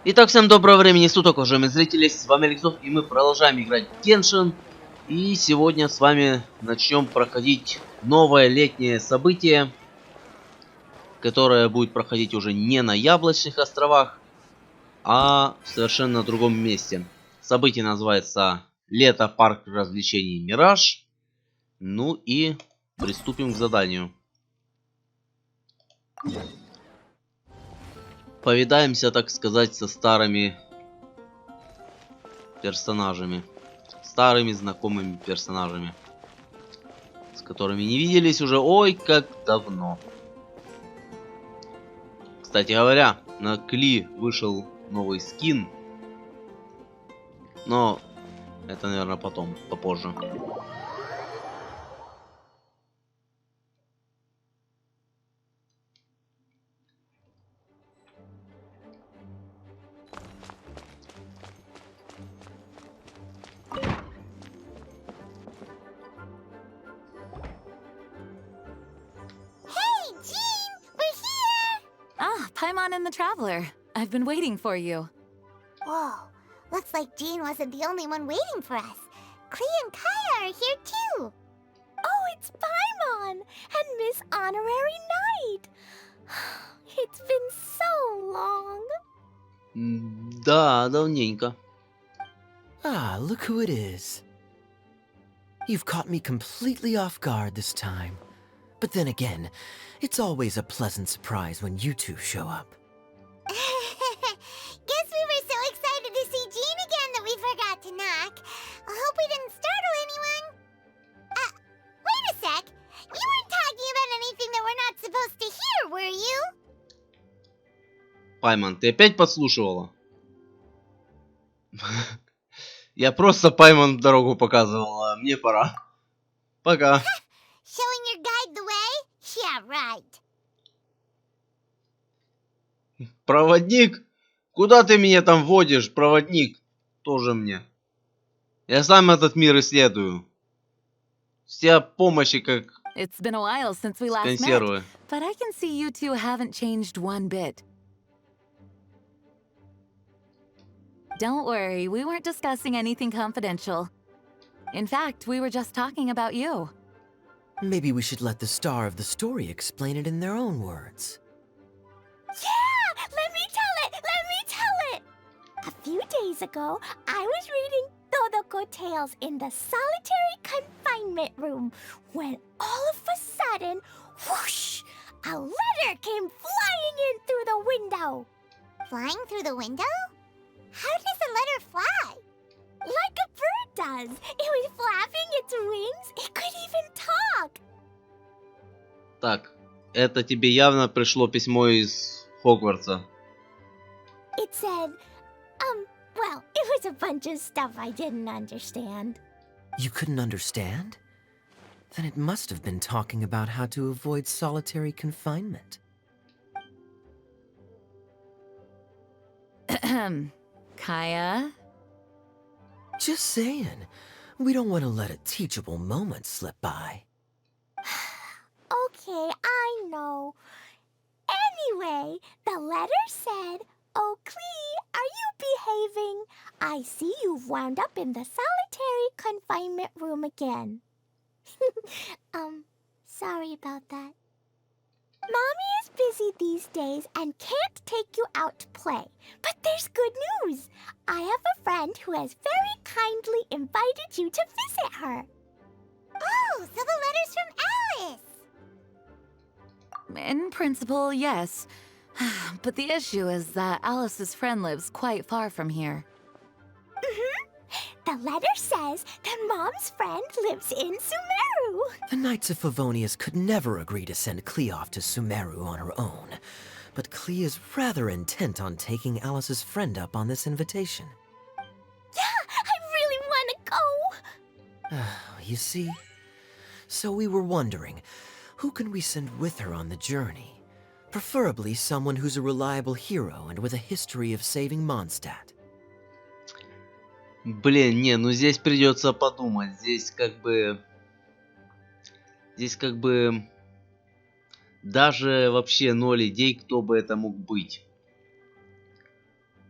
Итак, всем доброго времени суток, уважаемые зрители, с вами alekszov, и мы продолжаем играть в Genshin. И сегодня с вами начнем проходить новое летнее событие, которое будет проходить уже не на Яблочных островах, а в совершенно другом месте. Событие называется Лето, Парк, развлечений, Мираж. Ну и приступим к заданию. Повидаемся, так сказать, со старыми персонажами. Старыми знакомыми персонажами, с которыми не виделись уже ой как давно. Кстати говоря, на Кли вышел новый скин, но это, наверное, потом, попозже. Paimon and the Traveler. I've been waiting for you. Whoa, looks like Jean wasn't the only one waiting for us. Klee and Kaya are here too. Oh, it's Paimon and Miss Honorary Knight. It's been so long. Да, давненько. Ah, look who it is. You've caught me completely off guard this time. But then again, it's always a pleasant surprise when you two show up. Guess we were so excited to see Jean again that we forgot to knock. I hope we didn't startle anyone. Wait a sec. You weren't talking about anything that we're not supposed to hear, were you? Пайман, ты опять подслушивала? Я просто Пайман дорогу показывала, мне пора. Пока. Showing your guide the way? Yeah, right. Проводник? Куда ты меня там водишь, проводник? Тоже мне. Я сам этот мир исследую. Вся помощи как It's been a while since we last met, консервы. but I can see you two haven't changed one bit. Don't worry, we weren't discussing anything confidential. In fact, we were just talking about you. Maybe we should let the star of the story explain it in their own words. Yeah, let me tell it. A few days ago, I was reading Todoko Tales in the solitary confinement room when all of a sudden, whoosh, a letter came flying in through the window. Flying through the window? How does a letter fly? Like a bird does. It was flapping its wings. It could even talk. Так, это тебе явно пришло письмо из Хогвартса. It said, well, it was a bunch of stuff I didn't understand. You couldn't understand? Then it must have been talking about how to avoid solitary confinement. Kaya? Just saying. We don't want to let a teachable moment slip by. Okay, I know. Anyway, the letter said, "Oh, Klee, are you behaving? I see you've wound up in the solitary confinement room again." Sorry about that. Mommy is busy these days and can't take you out to play. But there's good news. I have a friend who has very kindly invited you to visit her. Oh, so the letter's from Alice. In principle, yes. But the issue is that Alice's friend lives quite far from here. The letter says that Mom's friend lives in Sumeru. The Knights of Favonius could never agree to send Klee off to Sumeru on her own. But Klee is rather intent on taking Alice's friend up on this invitation. Yeah, I really want to go. You see? So we were wondering, who can we send with her on the journey? Preferably someone who's a reliable hero and with a history of saving Mondstadt. Блин, не, ну здесь придется подумать. Здесь как бы даже вообще ноль идей, кто бы это мог быть.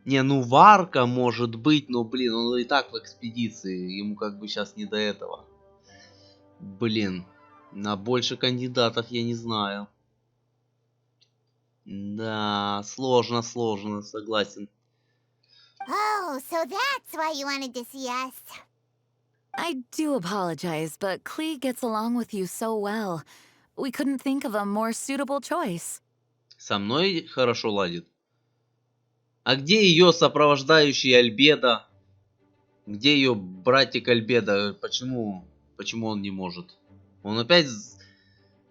Не, ну Варка может быть, но, блин, он и так в экспедиции. Ему как бы сейчас не до этого. Блин, на больше кандидатов я не знаю. Да, сложно, согласен. Oh, so that's why you wanted to see us. I do apologize, but Klee gets along with you so well. We couldn't think of a more suitable choice. Со мной хорошо ладит. А где ее сопровождающий Альбедо? Где ее братик Альбедо? Почему он не может? Он опять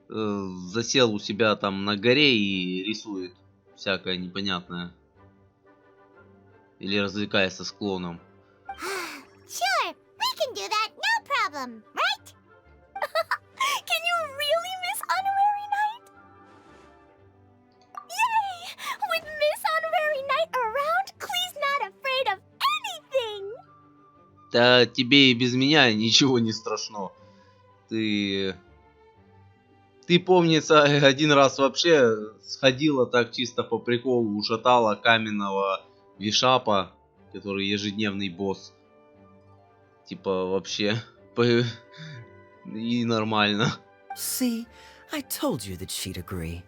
засел у себя там на горе и рисует всякое непонятное. Или развлекается с клоном. Sure, we can do that, no problem, right? Can you really miss Honorary Night? Yay! With Miss Honorary Night around, Klee's not afraid of anything! Да тебе и без меня ничего не страшно. Ты, помнится, один раз вообще сходила так чисто по приколу, ушатала каменного Вишапа, который ежедневный босс. Типа вообще и нормально. See, I told you that she'd agree.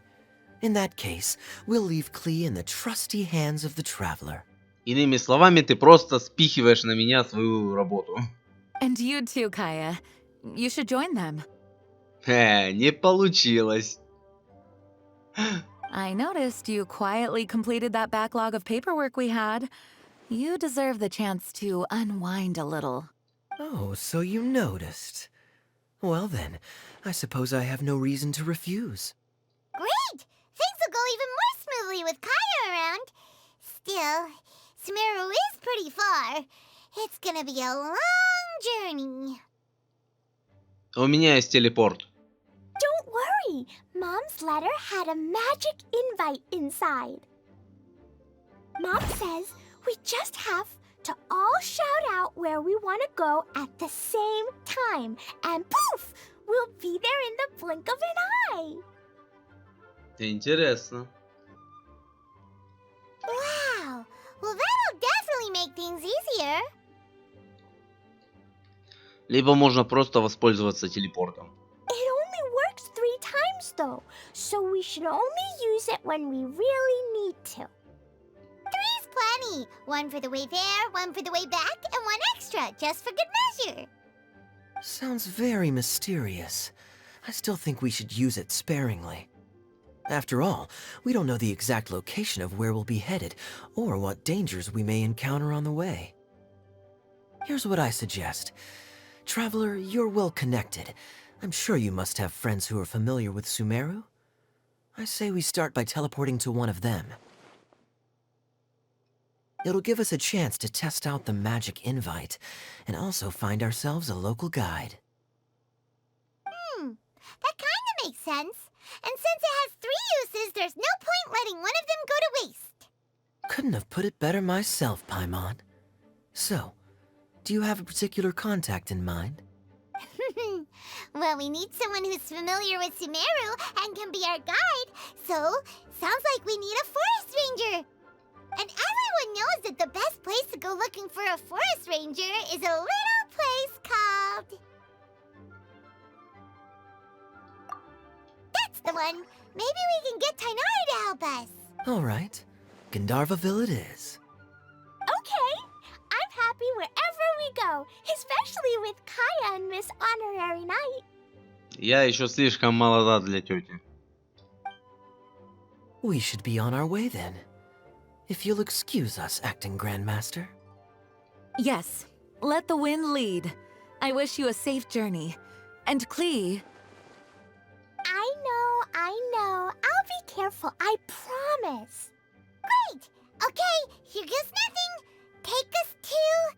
In that case, we'll leave Klee in the trusty hands of the traveler. Иными словами, ты просто спихиваешь на меня свою работу. And you too, Kaya. You should join them. Не получилось. I noticed you quietly completed that backlog of paperwork we had. You deserve the chance to unwind a little. Oh, so you noticed. Well then, I suppose I have no reason to refuse. Great! Things will go even more smoothly with Kaya around. Still, Sumeru is pretty far. It's gonna be a long journey. У меня есть телепорт. Don't worry, Mom's letter had a magic invite inside. Mom says we just have to all shout out where we want to go at the same time, and poof, we'll be there in the blink of an eye. Интересно. Wow! Well, that'll definitely make things easier. Либо можно просто воспользоваться телепортом. It only works 3 times though, so we should only use it when we really need to. 3's plenty. One for the way there, one for the way back, and one extra, just for good measure. Sounds very mysterious. I still think we should use it sparingly. After all, we don't know the exact location of where we'll be headed, or what dangers we may encounter on the way. Here's what I suggest. Traveler, you're well connected. I'm sure you must have friends who are familiar with Sumeru. I say we start by teleporting to one of them. It'll give us a chance to test out the magic invite, and also find ourselves a local guide. That kinda makes sense. And since it has 3 uses, there's no point letting one of them go to waste. Couldn't have put it better myself, Paimon. So, do you have a particular contact in mind? Well, we need someone who's familiar with Sumeru and can be our guide, so sounds like we need a forest ranger. And everyone knows that the best place to go looking for a forest ranger is a little place called... That's the one! Maybe we can get Tainari to help us. All right. Gandharvaville it is. Okay, I'm happy wherever we go, especially with Kaya and Miss Honorary Night. Я еще слишком молода для тети. We should be on our way then. If you'll excuse us, Acting Grandmaster. Yes, let the wind lead. I wish you a safe journey. And Klee, I know. I'll be careful, I promise. Great! Okay, here goes nothing. Take us to...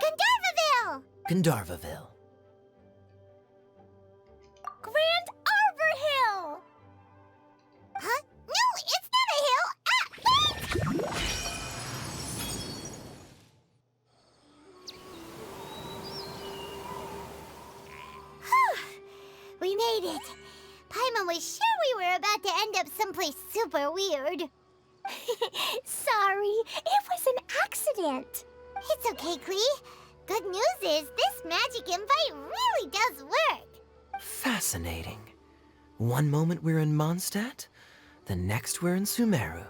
Gandharvaville! Gandharvaville. Grand Arbor Hill! Huh? No, it's not a hill! Ah, wait! We made it. Paimon was sure we were about to end up someplace super weird. Sorry, it was an accident. It's okay, Klee. Good news is this magic invite really does work. Fascinating. One moment we're in Mondstadt, the next we're in Sumeru.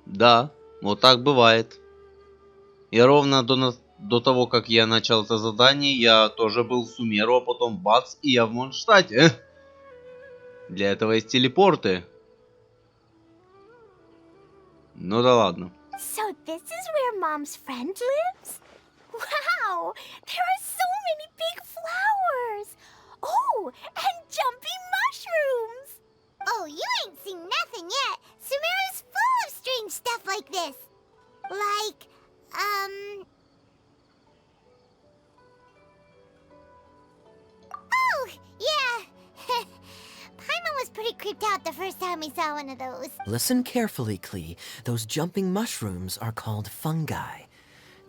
Да, вот так бывает. И ровно до того, как я начал это задание, я тоже был в Сумеру, а потом бац, и я в Mondstadте. Для этого есть телепорты. Ну да ладно. So this is where Mom's friend lives? Wow, there are so many big flowers. Oh, and jumping mushrooms. Oh, you ain't seen nothing yet. Sumeru's full of strange stuff like this. Like, Oh, yeah. Paimon was pretty creeped out the first time we saw one of those. Listen carefully, Klee. Those jumping mushrooms are called fungi.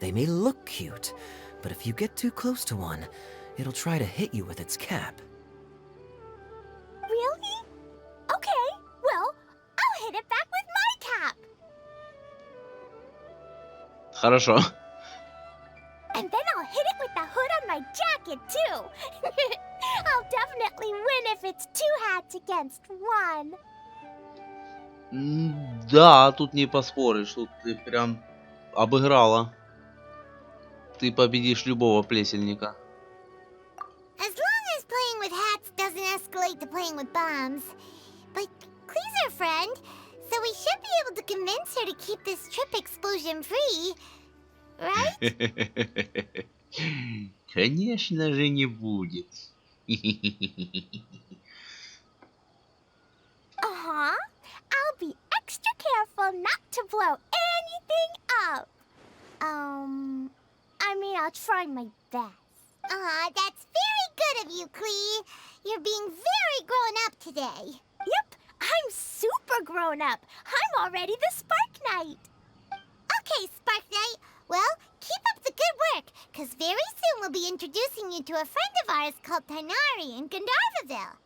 They may look cute, but if you get too close to one, it'll try to hit you with its cap. Really? Okay, well, I'll hit it back with my cap. Хорошо. And then I'll hit it with the hood on my jacket, too. I'll definitely win if it's 2 hats against 1. Да, тут не поспоришь. Тут ты прям обыграла. Ты победишь любого плесельника. As long as playing with hats doesn't escalate to playing with bombs. But Klee's our friend, so we should be able to convince her to keep this trip explosion-free. Right? Конечно же не будет. Uh-huh. I'll be extra careful not to blow anything up. I mean, I'll try my best. That's very good of you, Klee. You're being very grown up today. Yep, I'm super grown up. I'm already the Spark Knight. Okay, Spark Knight. Well, keep up the good work, because very soon we'll be introducing you to a friend of ours called Tighnari in Gandharvaville.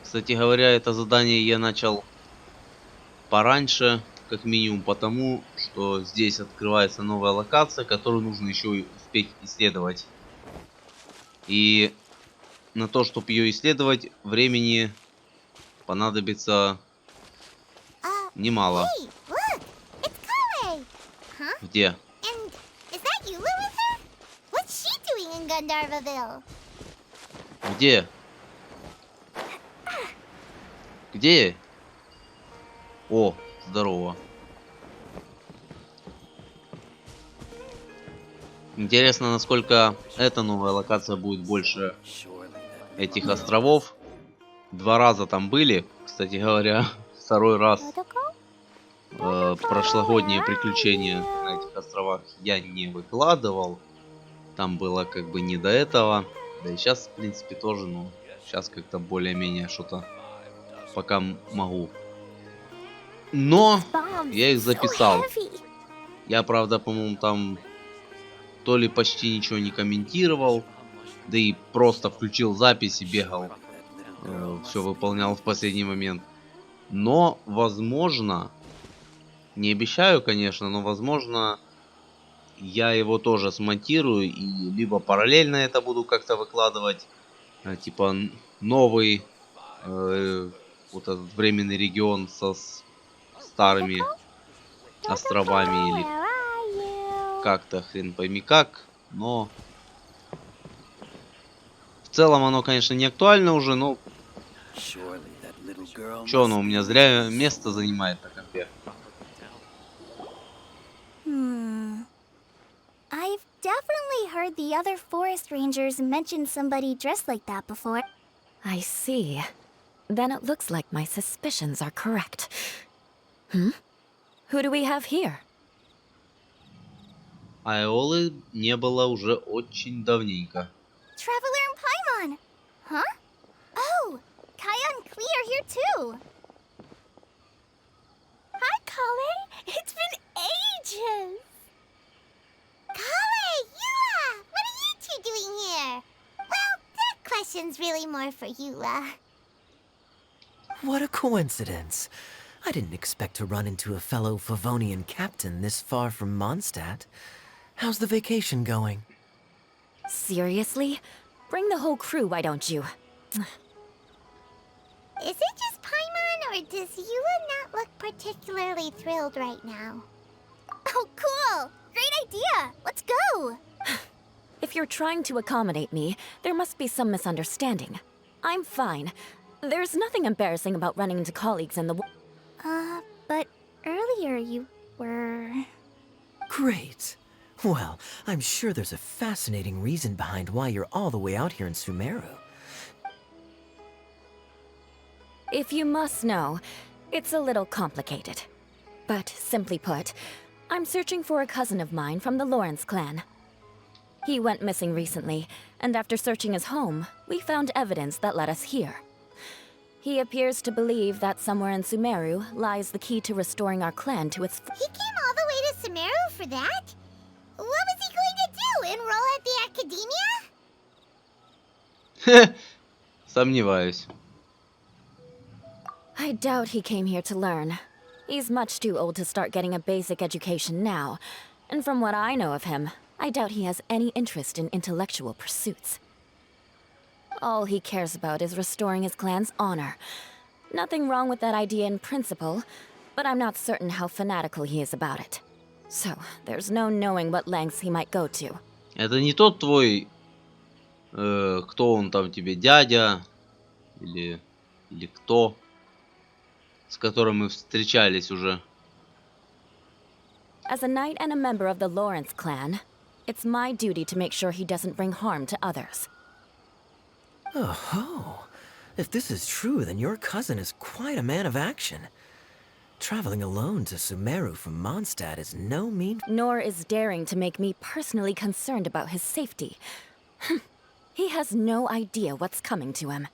Кстати говоря, это задание я начал пораньше, как минимум потому, что здесь открывается новая локация, которую нужно еще и успеть исследовать. И на то, чтобы ее исследовать, времени понадобится немало. Hey, look! It's Kale! Huh? Где? And is that you live with her? What's she doing in Gandharvaville? Где? Где? О, здорово. Интересно, насколько эта новая локация будет больше этих островов. 2 раза там были, кстати говоря, второй раз прошлогоднее приключение на этих островах я не выкладывал. Там было как бы не до этого. Да и сейчас, в принципе, тоже, но сейчас как-то более-менее что-то пока могу. Но я их записал. Я, правда, по-моему, там то ли почти ничего не комментировал, да и просто включил запись и бегал. Все выполнял в последний момент. Но, возможно, не обещаю, конечно, но, возможно, я его тоже смонтирую и либо параллельно это буду как-то выкладывать, типа новый вот этот временный регион со старыми островами или как-то хрен пойми как, но в целом оно, конечно, не актуально уже, но чё оно у меня зря место занимает на компе. I've definitely heard the other forest rangers mention somebody dressed like that before. I see. Then it looks like my suspicions are correct. Who do we have here? Айолы не было уже очень давненько. Traveler and Paimon! Huh? Oh, Kaya and Klee are here too. Hi, Kale. It's been gorgeous. Kala, Eula, what are you two doing here? Well, that question's really more for Eula. What a coincidence. I didn't expect to run into a fellow Favonian captain this far from Mondstadt. How's the vacation going? Seriously? Bring the whole crew, why don't you? Is it just Paimon, or does Eula not look particularly thrilled right now? Oh, cool. Great idea. Let's go. If you're trying to accommodate me, there must be some misunderstanding. I'm fine. There's nothing embarrassing about running into colleagues in the But earlier you were... Great. Well, I'm sure there's a fascinating reason behind why you're all the way out here in Sumeru. If you must know, it's a little complicated. But simply put, I'm searching for a cousin of mine from the Lawrence clan. He went missing recently, and after searching his home, we found evidence that led us here. He appears to believe that somewhere in Sumeru lies the key to restoring our clan to its... He came all the way to Sumeru for that? What was he going to do? Enroll at the academia? Сомневаюсь. I doubt he came here to learn. He's much too old to start getting a basic education now. And from what I know of him, I doubt he has any interest in intellectual pursuits. All he cares about is restoring his clan's honor. Nothing wrong with that idea in principle, but I'm not certain how fanatical he is about it. So, there's no knowing what lengths he might go to. Это не тот твой... кто он там тебе, дядя? Или кто? С которым мы встречались уже. As a knight and a member of the Lawrence clan, it's my duty to make sure he doesn't bring harm to others. Oh, if this is true, then your cousin is quite a man of action. Traveling alone to Sumeru from Mondstadt is no mean... Nor is daring to make me personally concerned about his safety. He has no idea what's coming to him.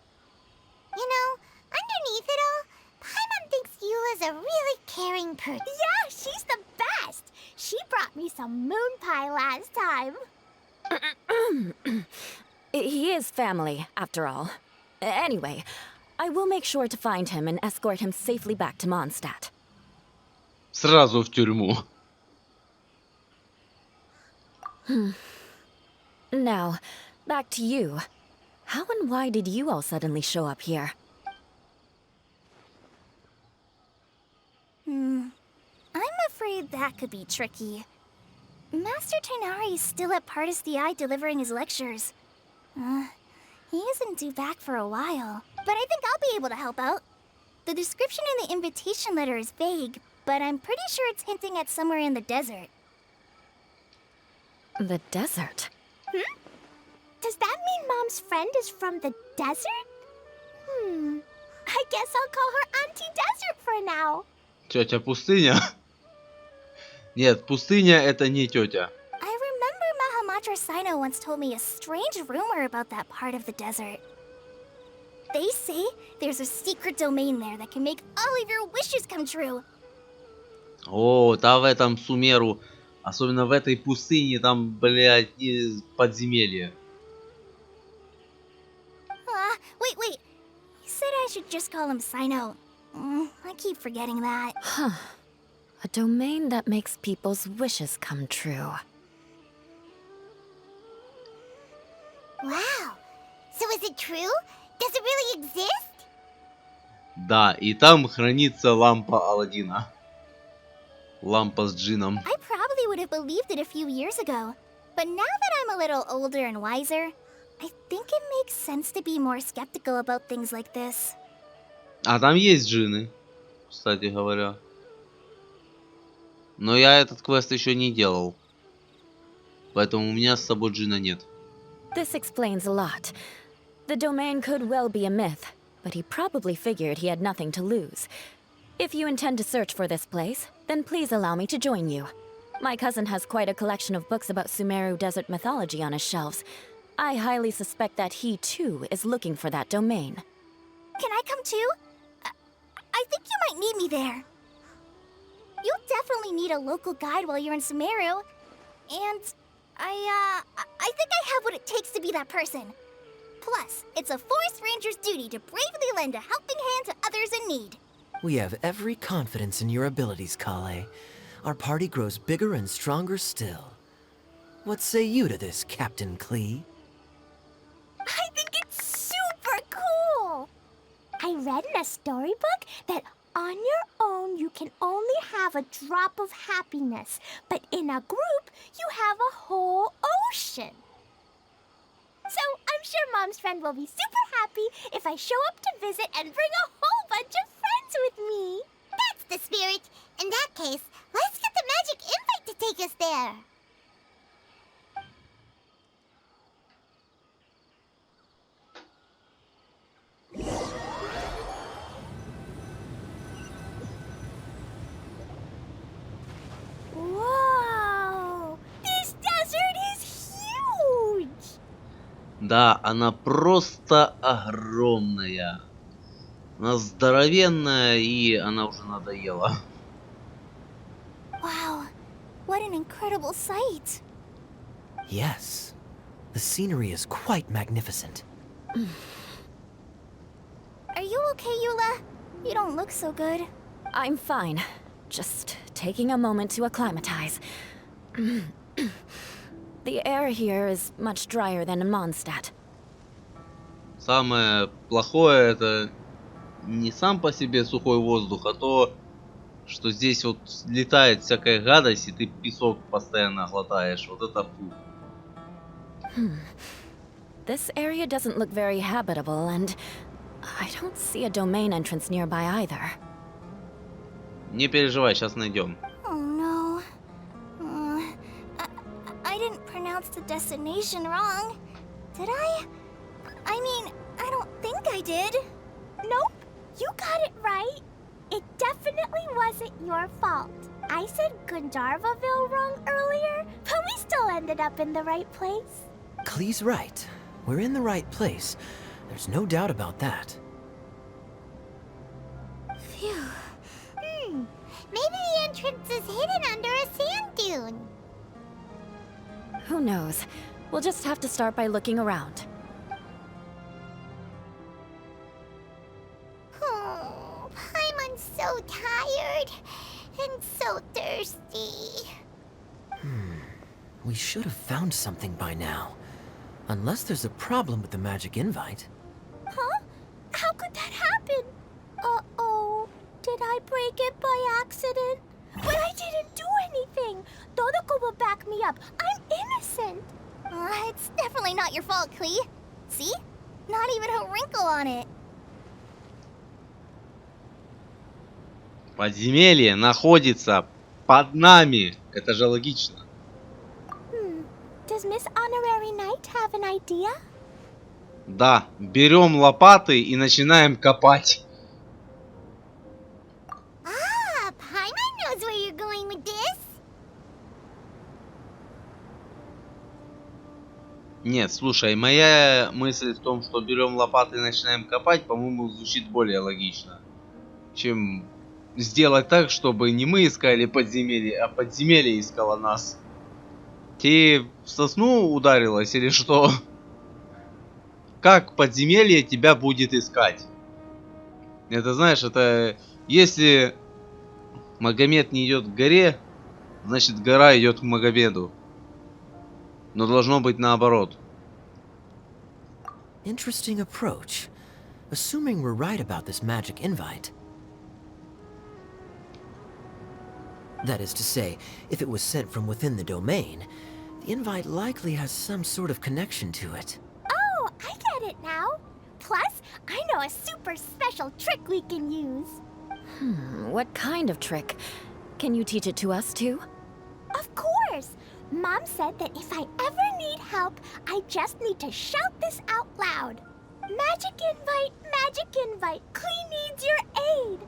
You know, underneath it all, Paimon thinks Eula's a really caring person. Yeah, she's the best. She brought me some moon pie last time. He is family, after all. Anyway, I will make sure to find him and escort him safely back to Mondstadt. Сразу в тюрьму. Now, back to you. How and why did you all suddenly show up here? I'm afraid that could be tricky. Master Tighnari is still at Partis the Eye delivering his lectures. He isn't due back for a while, but I think I'll be able to help out. The description in the invitation letter is vague, but I'm pretty sure it's hinting at somewhere in the desert. The desert? Does that mean Mom's friend is from the desert? I guess I'll call her Auntie Desert for now. Тетя пустыня? Нет, пустыня это не тетя. I remember Mahamatra Sino once told me a strange rumor about that part of the desert. They say there's a secret domain there that can make all of your wishes come true. О, да, в этом Сумеру, особенно в этой пустыне, там, блядь, подземелье. Wait. He said I should just call him Sino. I keep forgetting that. Huh. A domain that makes people's wishes come true. Wow. So is it true? Does it really exist? Да, и там хранится лампа Аладдина. Лампа с джином. I probably would have believed it a few years ago. But now that I'm a little older and wiser, I think it makes sense to be more skeptical about things like this. А там есть джины, кстати говоря. Но я этот квест еще не делал. Поэтому у меня с собой джина нет. This explains a lot. The domain could well be a myth, but he probably figured he had nothing to lose. If you intend to search for this place, then please allow me to join you. My cousin has quite a collection of books about Sumeru desert mythology on his shelves. I highly suspect that he, too, is looking for that domain. Can I come too? I think you might need me there. You'll definitely need a local guide while you're in Sumeru. And I think I have what it takes to be that person. Plus, it's a forest ranger's duty to bravely lend a helping hand to others in need. We have every confidence in your abilities, Kale. Our party grows bigger and stronger still. What say you to this, Captain Klee? I think it's super cool! I read in a storybook that on your own you can only have a drop of happiness, but in a group you have a whole ocean. So I'm sure Mom's friend will be super happy if I show up to visit and bring a whole bunch of friends with me. That's the spirit. In that case, let's get the magic invite to take us there. Whoa! This desert is huge! Да, она просто огромная. Она здоровенная, и она уже надоела. Wow, what an incredible sight! Yes. The scenery is quite magnificent. Are you okay, Eula? You don't look so good. I'm fine. Just taking a moment to acclimatize. The air here is much drier than in Mondstadt. Самое плохое это не сам по себе сухой воздух, а то, что здесь вот летает всякая гадость, и ты песок постоянно глотаешь. Вот это фу. This area doesn't look very habitable, and I don't see a domain entrance nearby either. Не переживай, сейчас найдем. Oh no. I didn't pronounce the destination wrong. Did I? I mean, I don't think I did. Nope, you got it right. It definitely wasn't your fault. I said Gundharvaville wrong earlier, but we still ended up in the right place. Klee's right. We're in the right place. There's no doubt about that. Phew. Maybe the entrance is hidden under a sand dune. Who knows? We'll just have to start by looking around. Oh, Paimon's so tired and so thirsty. We should have found something by now. Unless there's a problem with the magic invite. Huh? How could that happen? Uh-oh. Did I break it by accident? But I didn't do anything. Todoko will back me up. I'm innocent. It's definitely not your fault, Klee. See? Not even a wrinkle on it. Подземелье находится под нами. Это же логично. Does Miss Honorary Knight have an idea? Да, берем лопаты и начинаем копать. Ah, Paimon knows where you're going with this. Нет, слушай, моя мысль в том, что берем лопаты и начинаем копать, по-моему, звучит более логично, чем сделать так, чтобы не мы искали подземелье, а подземелье искало нас. Ты в сосну ударилась или что? Как подземелье тебя будет искать? Это, знаешь, это если Магомед не идет к горе, значит гора идет к Магомеду. Но должно быть наоборот. Interesting approach. Assuming we're right about this magic invite. That is to say, if it was sent from within the domain, the invite likely has some sort of connection to it. Oh, I get it now. Plus, I know a super special trick we can use. What kind of trick? Can you teach it to us too? Of course. Mom said that if I ever need help, I just need to shout this out loud. Magic invite, Klee needs your aid.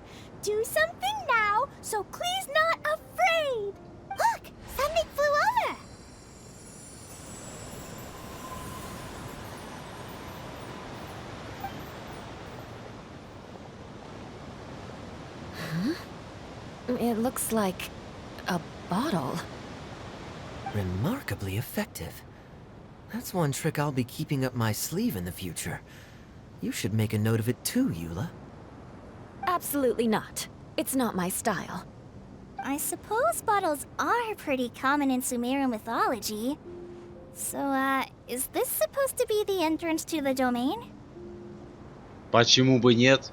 Do something now so Klee's not afraid. Look, something flew over. It looks like a bottle. Remarkably effective. That's one trick I'll be keeping up my sleeve in the future. You should make a note of it too, Eula. Absolutely not. It's not my style. I suppose bottles are pretty common in Sumerian mythology. So, is this supposed to be the entrance to the domain? Почему бы нет?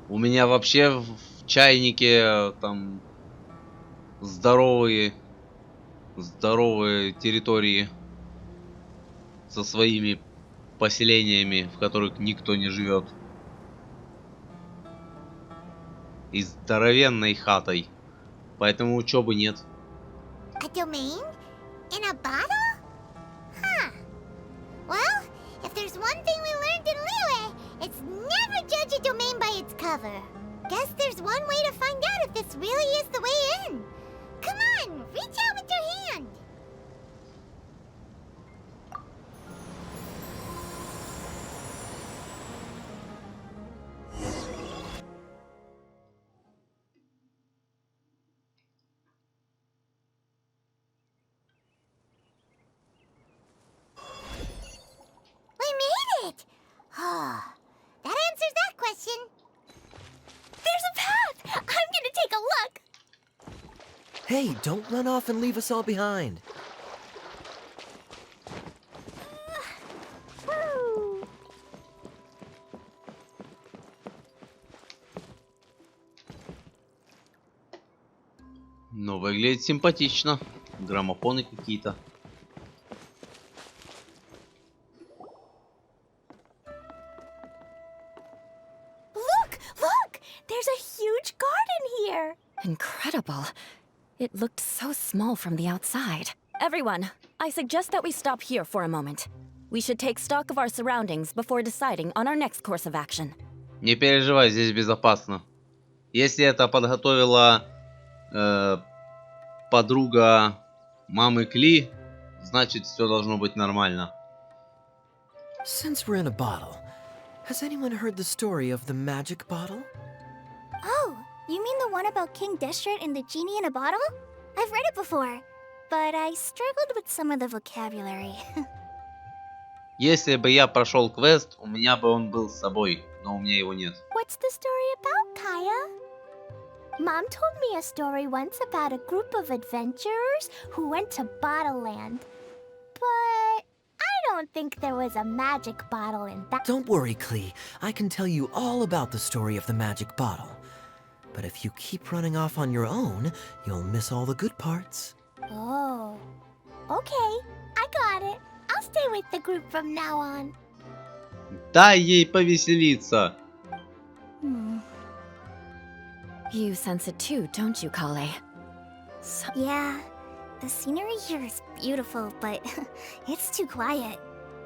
У меня вообще в чайнике там здоровые территории со своими поселениями, в которых никто не живет. И здоровенной хатой. Поэтому учебы нет. A domain? In a bottle? Huh. Well, if there's one thing we learned in Liyue, it's never judge a domain by its cover. Guess there's one way to find out if this really is the way in. Come on, reach out with your hand. Oh, that answers that question. There's a path! I'm gonna take a look! Hey, don't run off and leave us all behind. Woo. Но выглядит симпатично. Граммофоны какие-то. Look! There's a huge garden here! Incredible. It looked so small from the outside. Everyone, I suggest that we stop here for a moment. We should take stock of our surroundings before deciding on our next course of action. Не переживай, здесь безопасно. Если это подготовила подруга мамы Кли, значит все должно быть нормально. Since we're in a bottle, has anyone heard the story of the magic bottle? Oh, you mean the one about King Deshret and the genie in a bottle? I've read it before, but I struggled with some of the vocabulary. Если бы я прошел квест, у меня бы он был с собой, но у меня его нет. What's the story about, Kaya? Mom told me a story once about a group of adventurers who went to Bottle Land. But I don't think there was a magic bottle in that. Don't worry, Klee. I can tell you all about the story of the magic bottle. But if you keep running off on your own, you'll miss all the good parts. Oh. Okay, I got it. I'll stay with the group from now on. Дай ей повеселиться. You sense it too, don't you, Kale? Yeah, the scenery here is beautiful, but it's too quiet.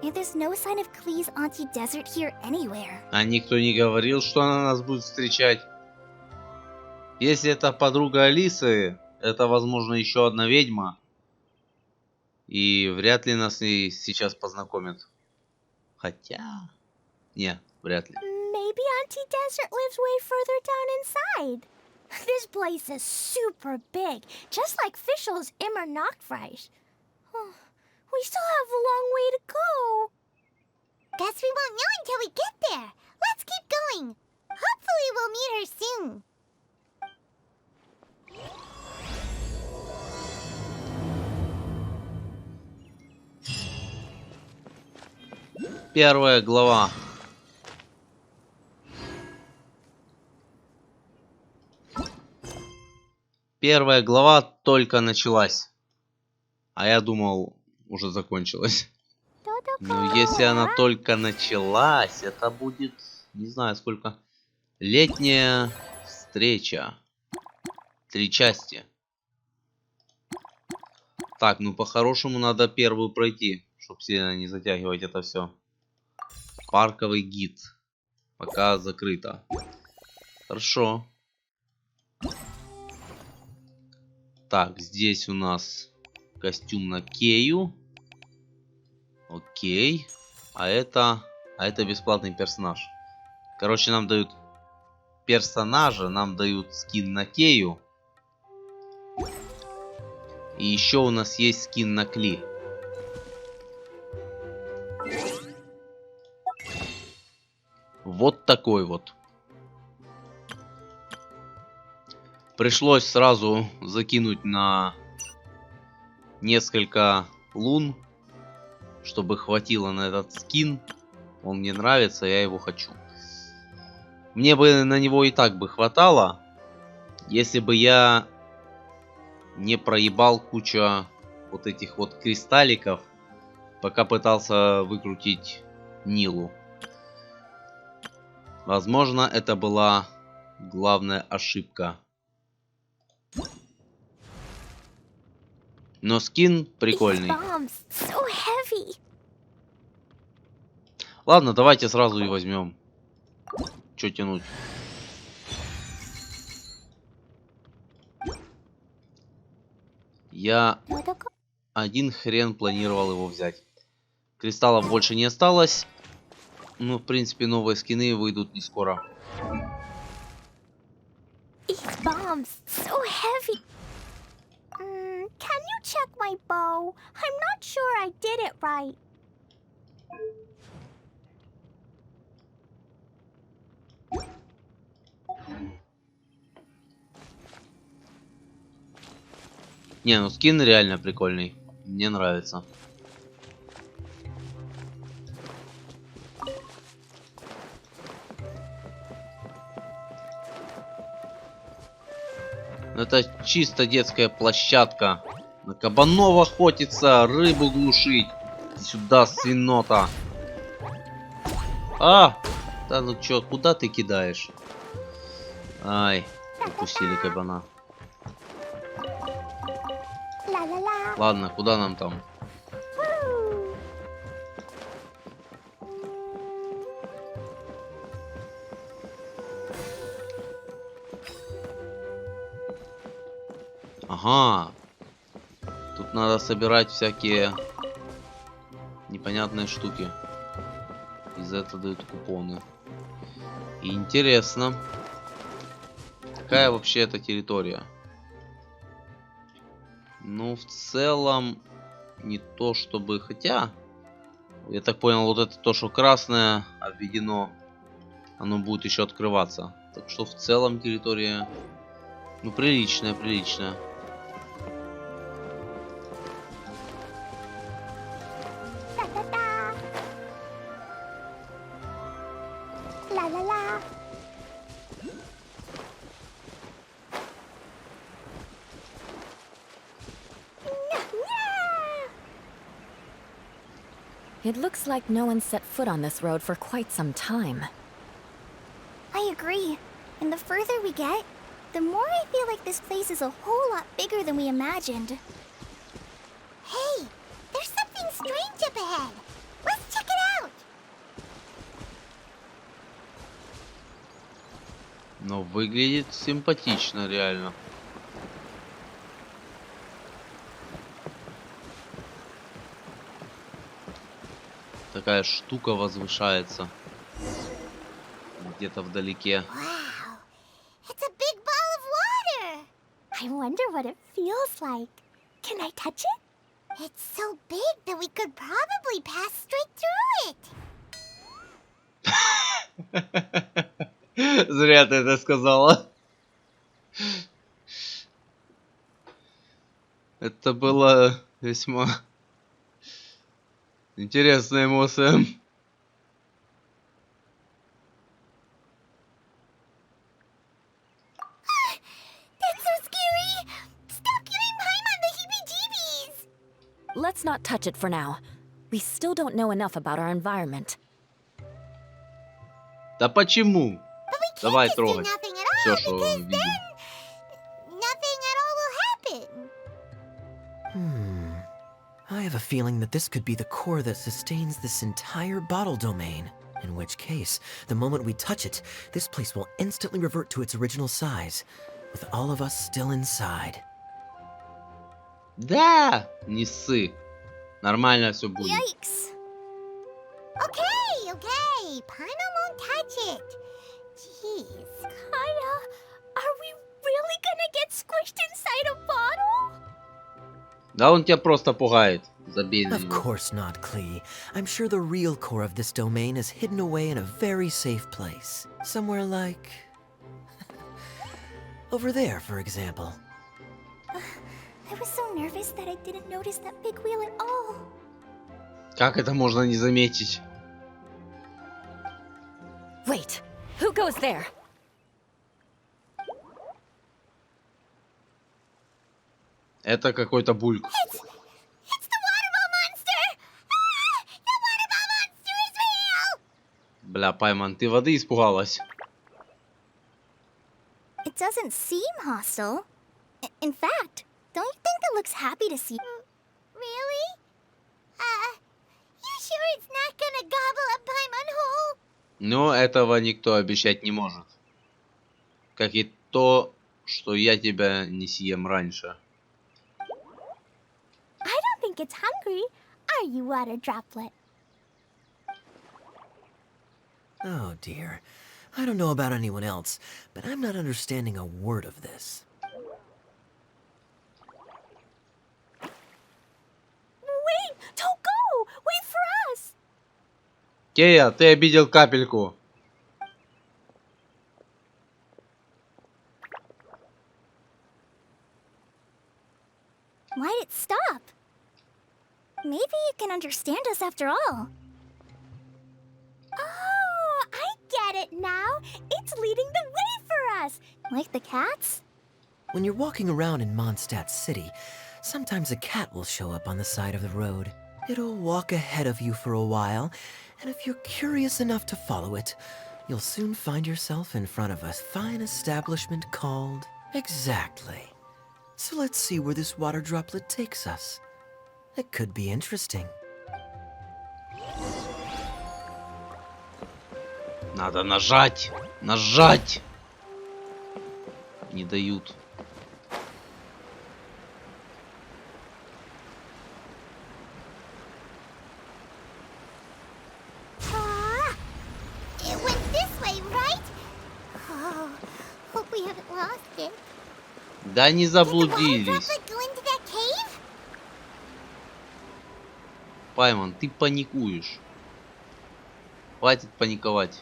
And there's no sign of Klee's Auntie Desert here anywhere. А никто не говорил, что она нас будет встречать. Если это подруга Алисы, это, возможно, еще одна ведьма. И вряд ли нас с ней сейчас познакомят. Хотя... Не, вряд ли. Maybe Auntie Desert lives way further down inside. This place is super big, just like Fischl's Immer Nachtreich. We still have a long way to go. Guess we won't know until we get there. Let's keep going. Hopefully we'll meet her soon. Первая глава. Первая глава только началась. А я думал, уже закончилась. Но если она только началась, это будет, не знаю сколько. Летняя встреча. 3 части. Так, ну по-хорошему надо первую пройти, чтобы сильно не затягивать это все. Парковый гид. Пока закрыто. Хорошо. Так, здесь у нас костюм на Кею. Окей. А это бесплатный персонаж. Короче, нам дают персонажа, нам дают скин на Кею. И еще у нас есть скин на Кли. Вот такой вот. Пришлось сразу закинуть на несколько лун, чтобы хватило на этот скин. Он мне нравится, я его хочу. Мне бы на него и так бы хватало, если бы я не проебал кучу вот этих вот кристалликов, пока пытался выкрутить Нилу. Возможно, это была главная ошибка. Но скин прикольный. Ладно, давайте сразу и возьмем. Чё тянуть? Я один хрен планировал его взять. Кристаллов больше не осталось. Ну, в принципе, новые скины выйдут не скоро. Can you check my bow? I'm not sure I did it right. Не, ну скин реально прикольный. Мне нравится. Это чисто детская площадка. На кабанов охотиться, рыбу глушить. Сюда, свинота. А! Да ну чё, куда ты кидаешь? Ай, упустили кабана. Ладно, куда нам там? Ага. Тут надо собирать всякие непонятные штуки. И за это дают купоны. И интересно. Какая вообще эта территория? Ну, в целом, не то чтобы... Хотя, я так понял, вот это то, что красное обведено, оно будет еще открываться. Так что в целом территория, ну, приличная, приличная. It looks like no one set foot on this road for quite some time. I agree. And the further we get, the more I feel like this place is a whole lot bigger than we imagined. Hey, there's something strange up ahead. Let's check it out. Но выглядит симпатично, реально. Такая штука возвышается где-то вдалеке. Wow, it's a big ball of water. I wonder what it feels like. Can I touch it? It's so big that we could probably pass straight through it. Зря ты это сказала. Это было весьма интересная эмоция. That's so scary. Stop giving Paimon the heebie-jeebies. Let's not touch it for now. We still don't know enough about our environment. Да почему? But we can't Давай just do трогать nothing at все, all, что because видим. then nothing at all will happen. I have a feeling that this could be the core that sustains this entire bottle domain. In which case, the moment we touch it, this place will instantly revert to its original size, with all of us still inside. Да, не ссы. Нормально все будет. Yikes! Okay, okay. Paimon won't touch it. Jeez. Kaya, are we really gonna get squished inside a bottle? Да он тебя просто пугает. Забей на Of него. course not, Klee. I'm sure the real core of this domain is hidden away in a very safe place. Somewhere like... over there, for example. I was so nervous that I didn't notice that big wheel at all. Как это можно не заметить? Wait, who goes there? Это какой-то бульк. It's the waterball monster! Ah! The waterball monster is real! Бля, Пайман, ты воды испугалась? It doesn't seem hostile. In fact, don't you think it looks happy to see? Really? You sure it's not gonna gobble up Paimon whole? Но этого никто обещать не может. Как и то, что я тебя не съем раньше. I don't think it's hungry. Are you, water droplet? Oh dear. I don't know about anyone else, but I'm not understanding a word of this. Wait! Don't go! Wait for us! Кея, ты обидел капельку. Why'd it stop? Maybe it can understand us after all. Oh, I get it now. It's leading the way for us. Like the cats? When you're walking around in Mondstadt City, sometimes a cat will show up on the side of the road. It'll walk ahead of you for a while, and if you're curious enough to follow it, you'll soon find yourself in front of a fine establishment called... Exactly. So let's see where this water droplet takes us. It could be interesting. Надо нажать. Нажать. Не дают. It went this way, right? Oh, hope we haven't lost it. Да не Did the water заблудились. droplet go into that cave? Пайман, ты паникуешь. Хватит паниковать.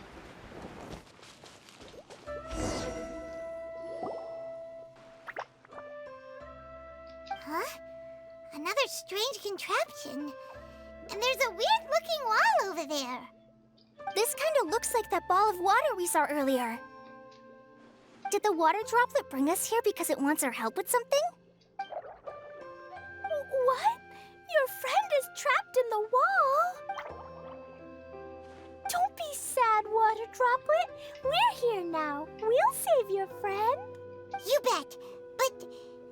Huh? Another strange contraption. And there's a weird-looking wall over there. This kind of looks like that ball of water we saw earlier. Did the water droplet bring us here because it wants our help with something? What? Your friend is trapped in the wall? Don't be sad, water droplet. We're here now. We'll save your friend. You bet. But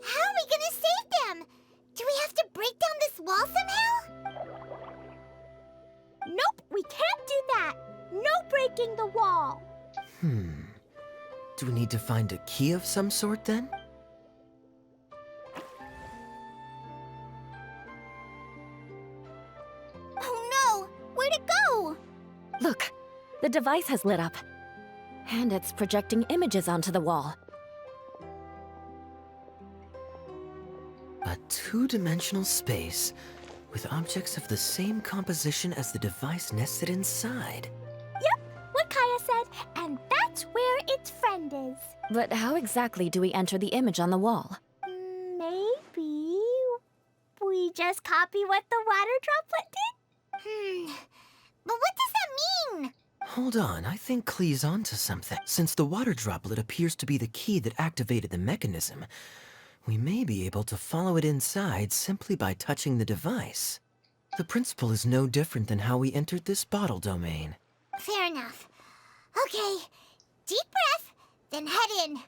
how are we gonna save them? Do we have to break down this wall somehow? Nope, we can't do that. No breaking the wall. Do we need to find a key of some sort then? Oh no! Where'd it go? Look, the device has lit up. And it's projecting images onto the wall. A two-dimensional space with objects of the same composition as the device nested inside. Yep, what Kaya said, and that's where its friend is. But how exactly do we enter the image on the wall? Maybe we just copy what the water droplet did? But what does that mean? Hold on, I think Klee's onto something. Since the water droplet appears to be the key that activated the mechanism, we may be able to follow it inside simply by touching the device. The principle is no different than how we entered this bottle domain. Fair enough. Okay, deep breath, then head in.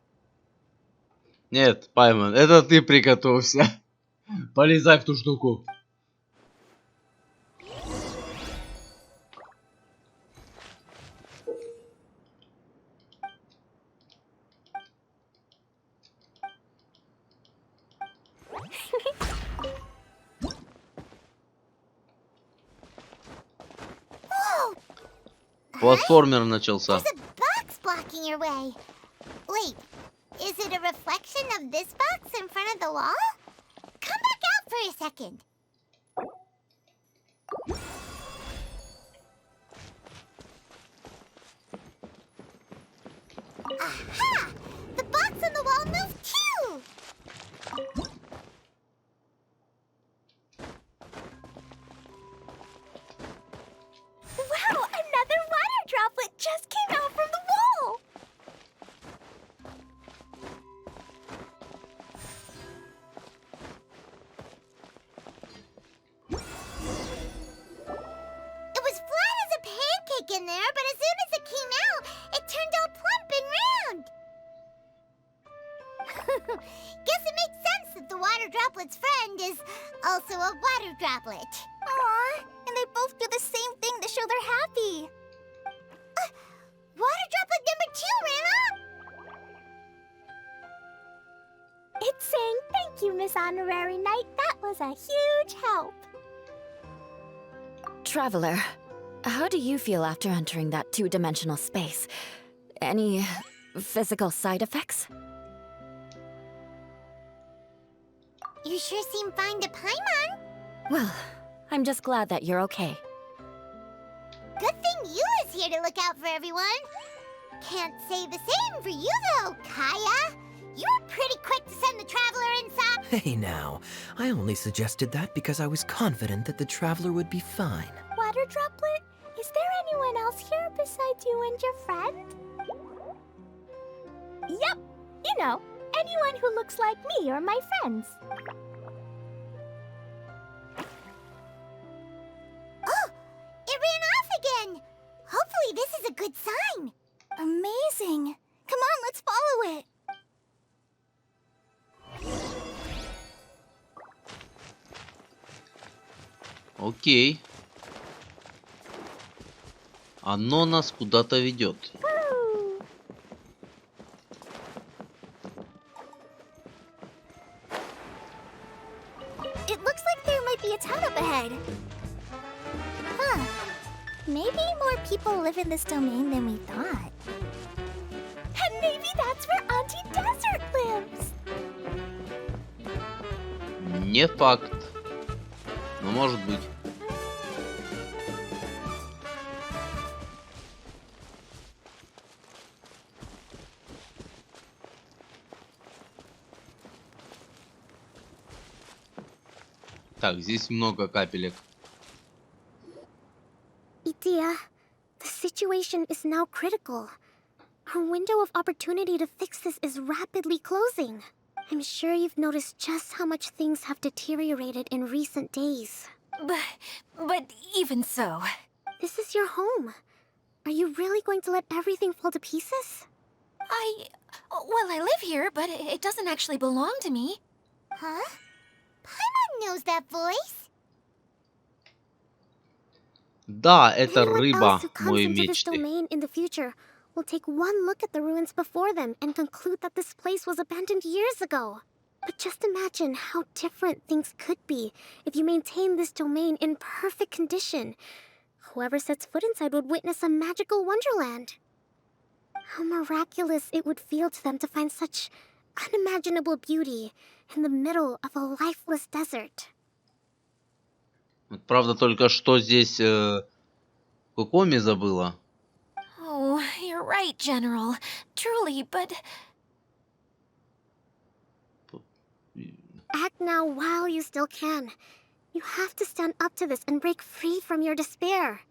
Нет, Пайман, это ты приготовься. Полезай в ту штуку. Whoa! Платформер начался. There's a box blocking your way. Wait, is it a reflection of this box in front of the wall? Come back out for a second. Aha! The box on the wall moved too! Wow, another water droplet just came out from the wall! It was flat as a pancake in there, but as soon as it came out, it turned all plump and round. Guess it makes sense that the water droplet's friend is also a water droplet. Aw, and they both do the same thing to show they're happy. Water droplet number 2 ran up! It's saying thank you, Miss Honorary Knight. That was a huge help. Traveler, how do you feel after entering that two-dimensional space? Any physical side effects? You sure seem fine to Paimon. Well, I'm just glad that you're okay. Good thing Eula's here to look out for everyone. Can't say the same for you though, Kaya. You were pretty quick to send the traveler inside. Hey now, I only suggested that because I was confident that the traveler would be fine. Water droplet, is there anyone else here besides you and your friend? Yep, you know, anyone who looks like me or my friends. Oh, it ran off again. Hopefully this is a good sign. Amazing. Come on, let's follow it. Окей. Оно нас куда-то ведет. It looks like there might be a town up ahead. Huh. Maybe more people live in this domain than we thought. And maybe that's where Auntie Desert lives. Не факт. Но может быть. Так, здесь много капелек. Itia, the situation is now critical. Our window of opportunity to fix this is rapidly closing. I'm sure you've noticed just how much things have deteriorated in recent days. But even so... This is your home. Are you really going to let everything fall to pieces? Well, I live here, but it doesn't actually belong to me. Huh? Paimon knows that voice. Да, это Anyone рыба, else who comes мой into this мечты. domain in the future will take one look at the ruins before them and conclude that this place was abandoned years ago. But just imagine how different things could be if you maintain this domain in perfect condition. Whoever sets foot inside would witness a magical wonderland. How miraculous it would feel to them to find such unimaginable beauty in the middle of a lifeless desert. Правда, только что здесь Кокоми забыла. Oh, you're right, General. Truly, but... Act now while you still can. You have to stand up to this and break free from your despair.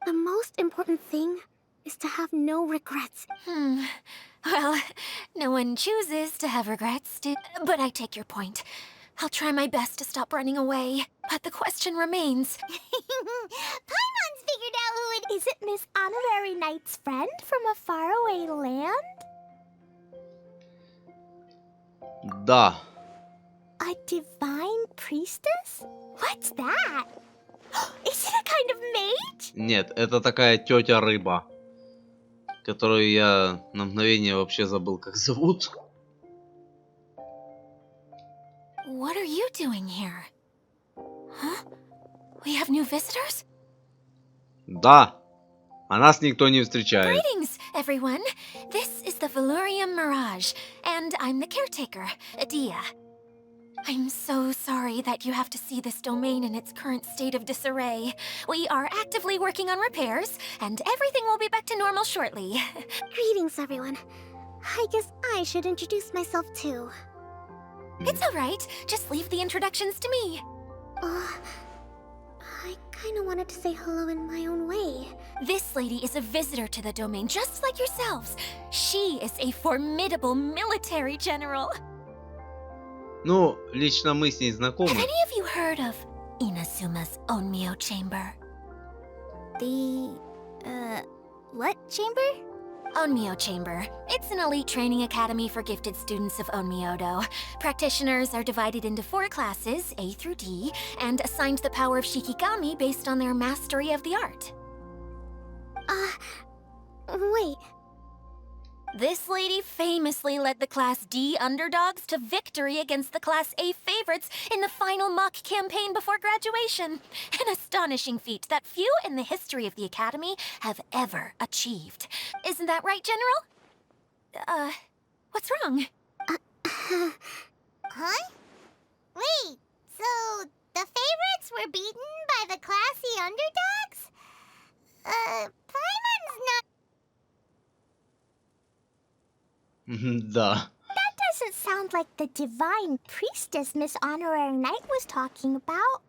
The most important thing is to have no regrets. Well, no one chooses to have regrets, but I take your point. I'll try my best to stop running away, but the question remains. Paimon's figured out who it Is it Miss Honorary Knight's friend from a faraway land? Да. A divine priestess? What's that? Is it a kind of mage? Нет, это такая тетя рыба, которую я на мгновение вообще забыл, как зовут. What are you doing here? Huh? We have new visitors? Да. А нас никто не встречает. Greetings, everyone. This is the Valurium Mirage, and I'm the caretaker, Adia. I'm so sorry that you have to see this domain in its current state of disarray. We are actively working on repairs, and everything will be back to normal shortly. Greetings, everyone. I guess I should introduce myself too. It's all right. Just leave the introductions to me. I kinda wanted to say hello in my own way. This lady is a visitor to the domain, just like yourselves. She is a formidable military general. Ну, лично мы с ней Have знакомы. any of you heard of Inazuma's Onmyo Chamber? What chamber? Onmyo Chamber. It's an elite training academy for gifted students of Onmyodo. Practitioners are divided into 4 classes, A through D, and assigned the power of Shikigami based on their mastery of the art. Wait. This lady famously led the Class D underdogs to victory against the Class A favorites in the final mock campaign before graduation. An astonishing feat that few in the history of the Academy have ever achieved. Isn't that right, General? What's wrong? Huh? Wait, so the favorites were beaten by the classy underdogs? Paimon's not... Да. That doesn't sound like the divine priestess Miss Honorary Knight was talking about.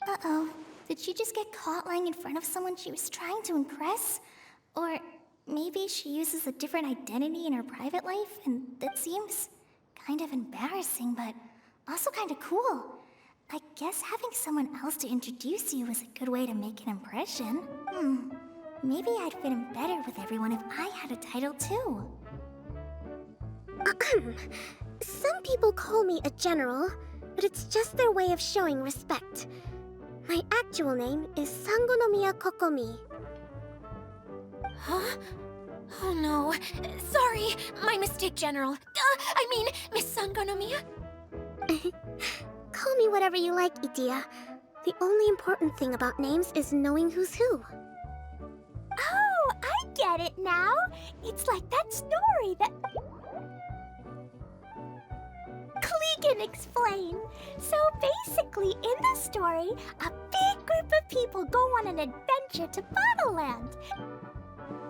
Uh-oh. Did she just get caught lying in front of someone she was trying to impress? Or maybe she uses a different identity in her private life, and that seems kind of embarrassing, but also kind of cool. I guess having someone else to introduce you is a good way to make an impression. Maybe I'd fit in better with everyone if I had a title too. Some people call me a general, but it's just their way of showing respect. My actual name is Sangonomiya Kokomi. Huh? Oh no. Sorry, my mistake, General. I mean, Miss Sangonomiya? Call me whatever you like, Itia. The only important thing about names is knowing who's who. Oh, I get it now. It's like that story that... Klee can explain. So basically, in the story, a big group of people go on an adventure to Bottleland.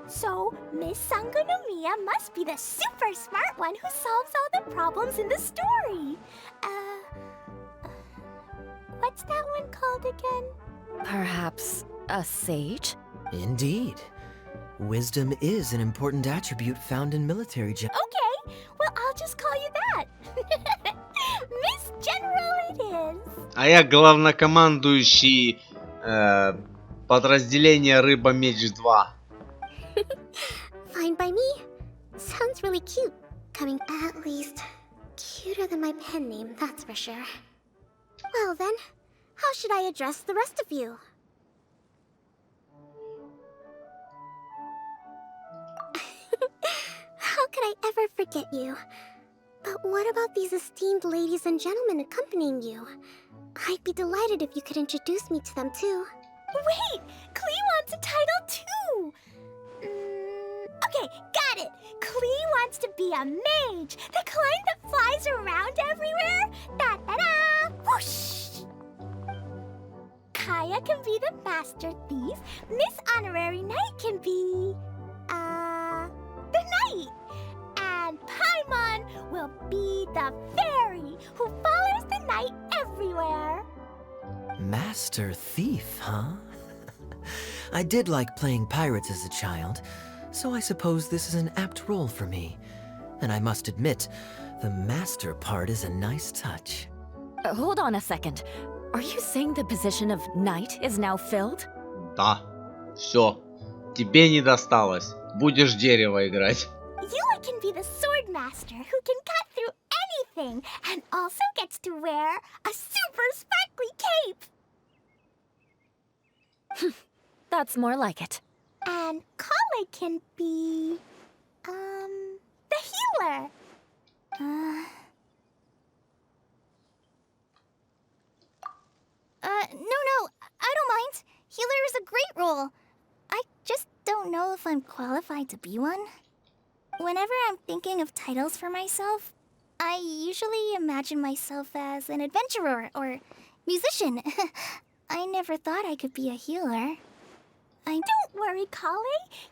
So, Miss Sangonomiya must be the super smart one who solves all the problems in the story. What's that one called again? Perhaps a sage? Indeed. Wisdom is an important attribute found in military Okay, well, I'll just call you that. Miss General it is. А я главнокомандующий подразделения Рыба-Меч 2. Fine by me. Sounds really cute. Coming at least cuter than my pen name, that's for sure. Well then, how should I address the rest of you? How could I ever forget you? But what about these esteemed ladies and gentlemen accompanying you? I'd be delighted if you could introduce me to them too. Wait, Klee wants a title too. Okay, got it. Klee wants to be a mage, the kind that flies around everywhere. Da da da! Whoosh! Kaya can be the master thief. Miss Honorary Knight can be, the knight. And Paimon will be the fairy who follows the knight everywhere. Master Thief, huh? I did like playing pirates as a child, so I suppose this is an apt role for me. And I must admit, the master part is a nice touch. Hold on a second. Are you saying the position of knight is now filled? Да. Все. Тебе не досталось. Будешь дерево играть. Yua can be the sword master who can cut through anything and also gets to wear a super sparkly cape. That's more like it. And Kale can be, the healer. No, I don't mind. Healer is a great role. I just don't know if I'm qualified to be one. Whenever I'm thinking of titles for myself, I usually imagine myself as an adventurer or musician. I never thought I could be a healer. Don't worry, Kale.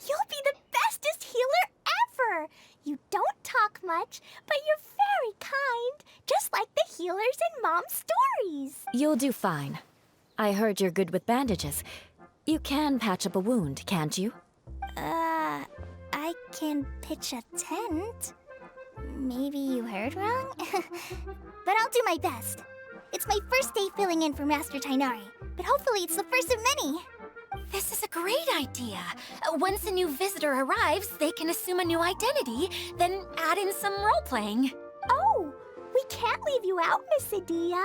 You'll be the bestest healer ever. You don't talk much, but you're very kind, just like the healers in Mom's stories. You'll do fine. I heard you're good with bandages. You can patch up a wound, can't you? I can pitch a tent. Maybe you heard wrong? But I'll do my best. It's my first day filling in for Master Tainari, but hopefully it's the first of many. This is a great idea. Once a new visitor arrives, they can assume a new identity, then add in some role-playing. Oh, we can't leave you out, Miss Adia.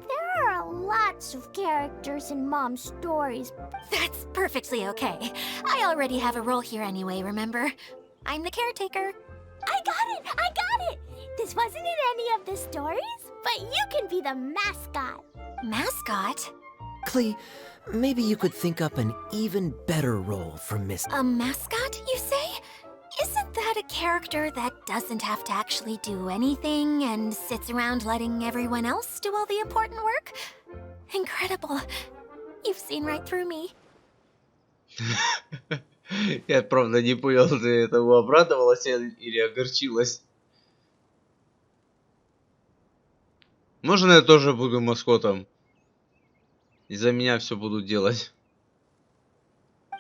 There are lots of characters in Mom's stories. That's perfectly okay. I already have a role here anyway, remember? I'm the caretaker. I got it! This wasn't in any of the stories, but you can be the mascot. Mascot? Klee, maybe you could think up an even better role for Miss... A mascot, you say? Isn't that a character that doesn't have to actually do anything and sits around letting everyone else do all the important work? Incredible. You've seen right through me. Я правда не понял, ты этому обрадовалась или огорчилась. Можно я тоже буду маскотом? И за меня все будут делать.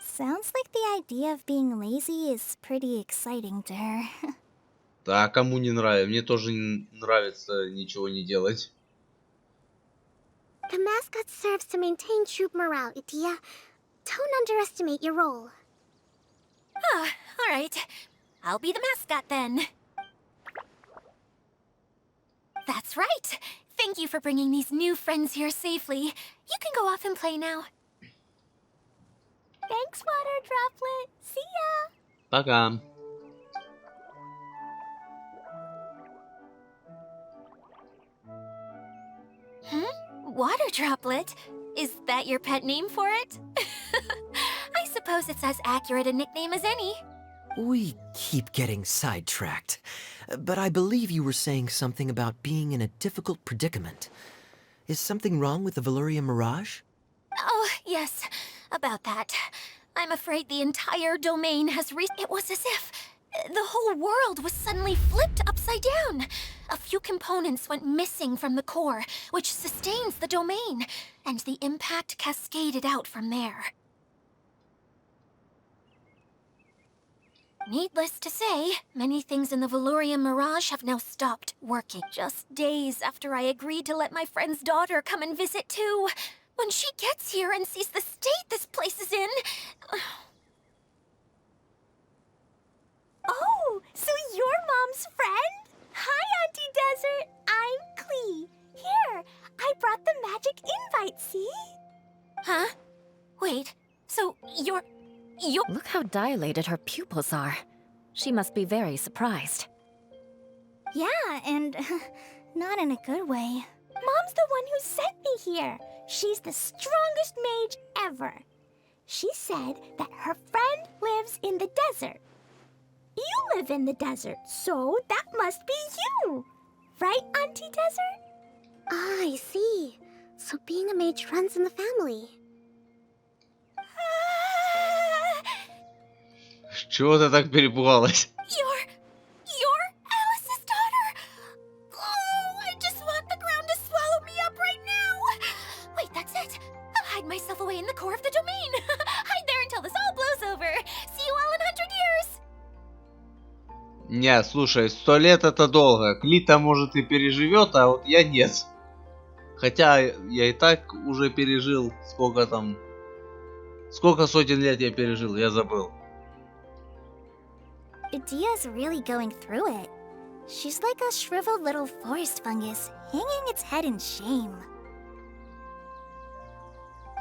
Sounds like the idea of being lazy is pretty exciting to her. Да, кому не нравится? Мне тоже нравится ничего не делать. The mascot serves to maintain troop morale, Adia. Don't underestimate your role. Ah, all right. I'll be the mascot then. That's right. Thank you for bringing these new friends here safely. You can go off and play now. Thanks, Water Droplet. See ya! Пока. Water Droplet? Is that your pet name for it? I suppose it's as accurate a nickname as any. We keep getting sidetracked, but I believe you were saying something about being in a difficult predicament. Is something wrong with the Valyria Mirage? Oh, yes, about that. I'm afraid the entire domain has It was as if the whole world was suddenly flipped upside down. A few components went missing from the core, which sustains the domain, and the impact cascaded out from there. Needless to say, many things in the Valyria Mirage have now stopped working. Just days after I agreed to let my friend's daughter come and visit too. When she gets here and sees the state this place is in... Oh, so you're Mom's friend? Hi, Auntie Desert. I'm Klee. Here, I brought the magic invite, see? Huh? Wait, so you're... Look how dilated her pupils are. She must be very surprised. Yeah, and not in a good way. Mom's the one who sent me here. She's the strongest mage ever. She said that her friend lives in the desert. You live in the desert, so that must be you. Right, Auntie Desert? Ah, I see. So being a mage runs in the family. Чего ты так перепугалась? You're Alice's daughter! Oh, I just want the ground to swallow me up right now! Wait, that's it! I'll hide myself away in the core of the domain! Hide there until this all blows over! See you all in 100 years! Не, слушай, 100 лет это долго. Клита может и переживет, а вот я нет. Хотя я и так уже пережил, сколько там... Сколько сотен лет я пережил, я забыл. Adia's really going through it. She's like a shriveled little forest fungus, hanging its head in shame.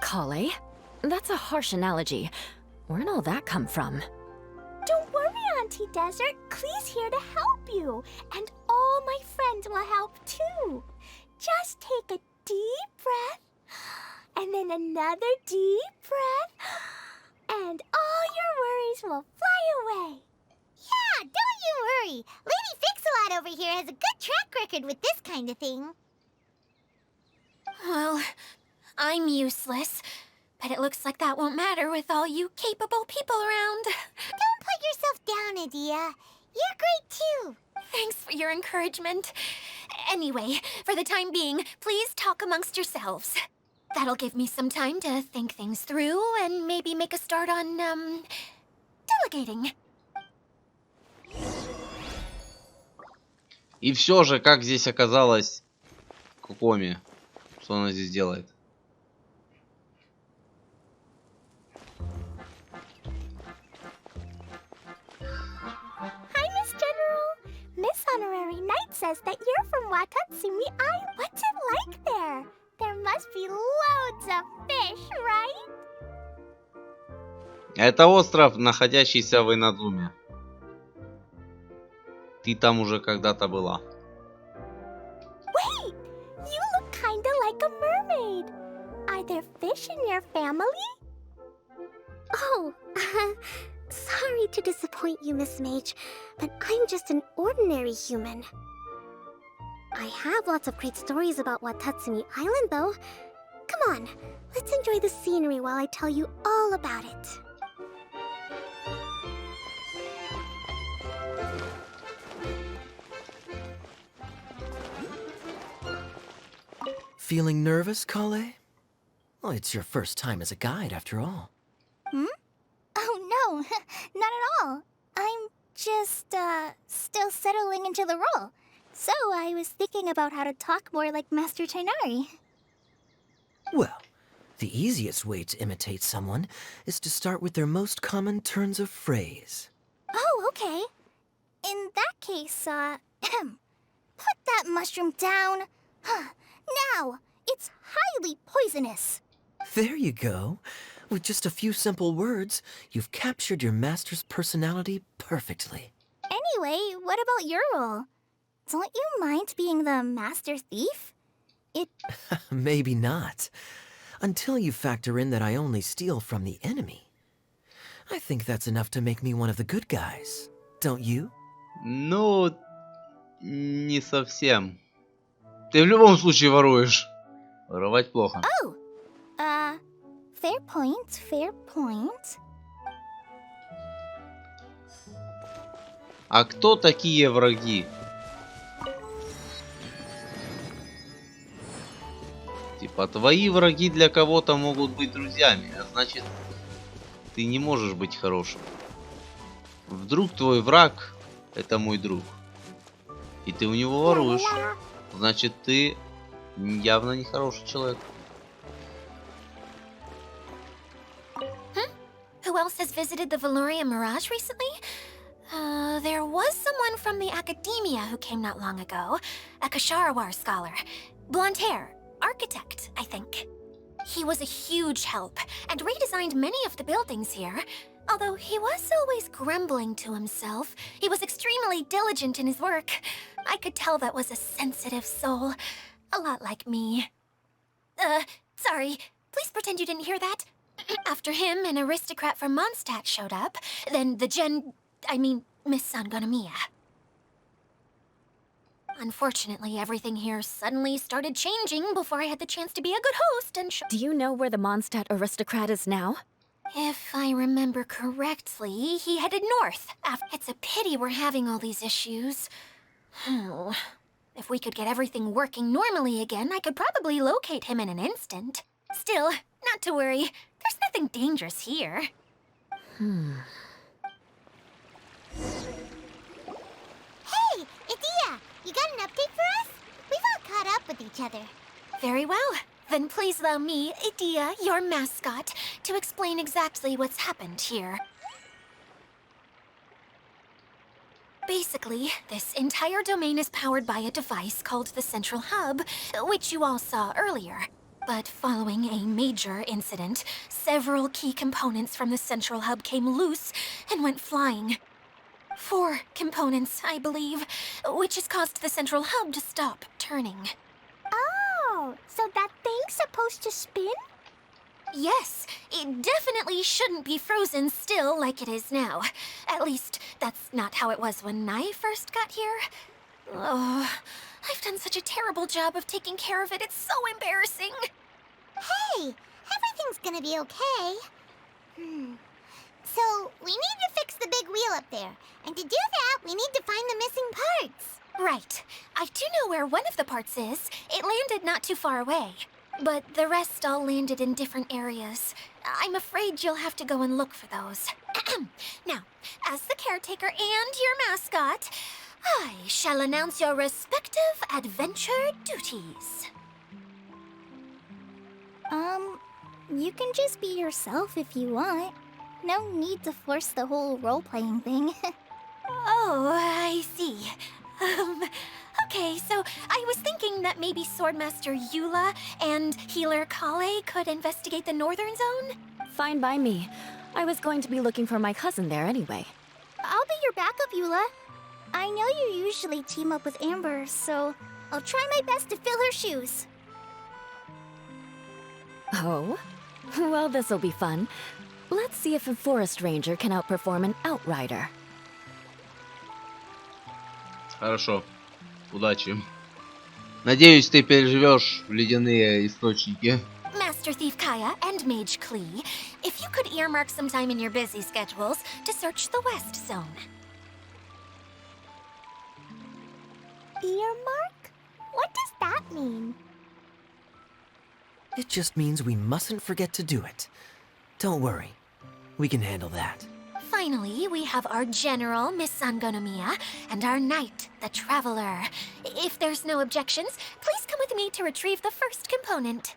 Kale? That's a harsh analogy. Where'd all that come from? Don't worry, Auntie Desert. Klee's here to help you. And all my friends will help too. Just take a deep breath. And then another deep breath. And all your worries will fly away. Yeah, don't you worry. Lady Fix-a-Lot over here has a good track record with this kind of thing. Well, I'm useless, but it looks like that won't matter with all you capable people around. Don't put yourself down, Adia. You're great too. Thanks for your encouragement. Anyway, for the time being, please talk amongst yourselves. That'll give me some time to think things through and maybe make a start on, delegating. И все же, как здесь оказалась Кокоми? Что она здесь делает? Hi, Miss General. Miss Honorary Knight says that you're from Watatsumi Island. What's it like there? There must be loads of fish, right? Это остров, находящийся в Инадзуме. Ты там уже когда-то была. Wait, you look kinda like a mermaid. Are there fish in your family? Oh, sorry to disappoint you, Miss Mage, but I'm just an ordinary human. I have lots of great stories about Watatsumi Island, though. Come on, let's enjoy the scenery while I tell you all about it. Feeling nervous, Kale? Well, it's your first time as a guide, after all. Oh, no, not at all. I'm just, still settling into the role. So I was thinking about how to talk more like Master Tainari. Well, the easiest way to imitate someone is to start with their most common turns of phrase. Oh, okay. In that case, put that mushroom down. Now, it's highly poisonous. There you go. With just a few simple words, you've captured your master's personality perfectly. Anyway, what about your role? Don't you mind being the master thief? Maybe not. Until you factor in that I only steal from the enemy. I think that's enough to make me one of the good guys. Don't you? Ну, не совсем. Ты в любом случае воруешь. Воровать плохо. Oh, fair point, fair point. А кто такие враги? Типа, твои враги для кого-то могут быть друзьями, а значит, ты не можешь быть хорошим. Вдруг твой враг — это мой друг. И ты у него воруешь. Значит, ты явно не хороший человек. Who else has visited the Veloria Mirage recently? There was someone from the academia who came not long ago. A Kasharawar scholar. Blonde hair. Architect, I think. He was a huge help and redesigned many of the buildings here. Although he was always grumbling to himself, he was extremely diligent in his work. I could tell that was a sensitive soul. A lot like me. Sorry. Please pretend you didn't hear that. After him, an aristocrat from Mondstadt showed up. Then Miss Sangonomiya. Unfortunately, everything here suddenly started changing before I had the chance to be a good host and Do you know where the Mondstadt aristocrat is now? If I remember correctly, he headed north. It's a pity we're having all these issues. If we could get everything working normally again, I could probably locate him in an instant. Still, not to worry. There's nothing dangerous here. Hey, Adia, you got an update for us? We've all caught up with each other. Very well. Then please allow me, Adia, your mascot, to explain exactly what's happened here. Basically, this entire domain is powered by a device called the Central Hub, which you all saw earlier. But following a major incident, several key components from the Central Hub came loose and went flying. 4 components, I believe, which has caused the Central Hub to stop turning. Oh, so that thing's supposed to spin? Yes, it definitely shouldn't be frozen still like it is now. At least, that's not how it was when I first got here. Oh, I've done such a terrible job of taking care of it. It's so embarrassing. Hey, everything's gonna be okay. So, we need to fix the big wheel up there. And to do that, we need to find the missing parts. Right. I do know where one of the parts is. It landed not too far away. But the rest all landed in different areas. I'm afraid you'll have to go and look for those. Now, as the caretaker and your mascot, I shall announce your respective adventure duties. You can just be yourself if you want. No need to force the whole role-playing thing. Oh, I see. Okay, so I was thinking that maybe Swordmaster Eula and Healer Kale could investigate the northern zone? Fine by me. I was going to be looking for my cousin there anyway. I'll be your backup, Eula. I know you usually team up with Amber, so I'll try my best to fill her shoes. Oh? Well, this'll be fun. Let's see if a forest ranger can outperform an outrider. Хорошо. Удачи. Надеюсь, ты переживешь ледяные источники. Master Thief Kaya and Mage Klee, if you could earmark some time in your busy schedules to search the west zone. Earmark? What does that mean? It just means we mustn't forget to do it. Don't worry. We can handle that. Finally, we have our general, Miss Sangonomiya, and our knight, the Traveler. If there's no objections, please come with me to retrieve the first component.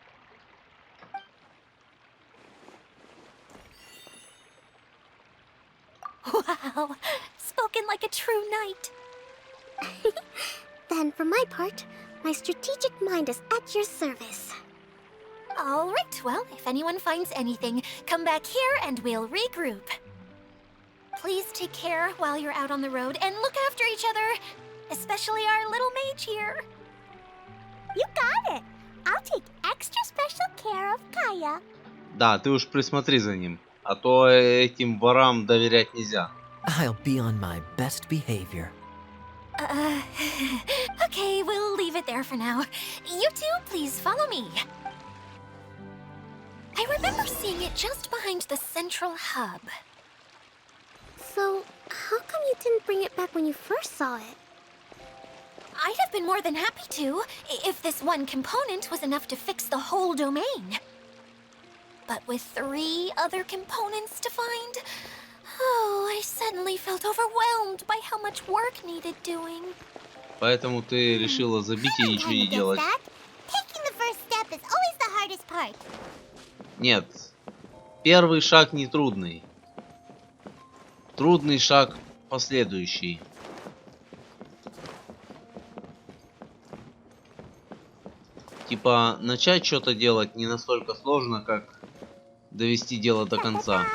Wow, spoken like a true knight. Then, for my part, my strategic mind is at your service. All right, well, if anyone finds anything, come back here and we'll regroup. Please take care while you're out on the road and look after each other, especially our little mage here. You got it. I'll take extra special care of Kaya. Да, ты уж присмотри за ним, а то этим ворам доверять нельзя. I'll be on my best behavior. Okay, we'll leave it there for now. You two, please follow me. I remember seeing it just behind the central hub. So, how come you didn't bring it back when you first saw it? I'd have been more than happy to, if this one component was enough to fix the whole domain. But with 3 other components to find, oh, I suddenly felt overwhelmed by how much work needed doing. Поэтому ты решила забить и ничего не делать. Taking the first step is always the hardest part. Нет. Первый шаг не трудный. Трудный шаг последующий. Типа, начать что-то делать не настолько сложно, как довести дело до конца.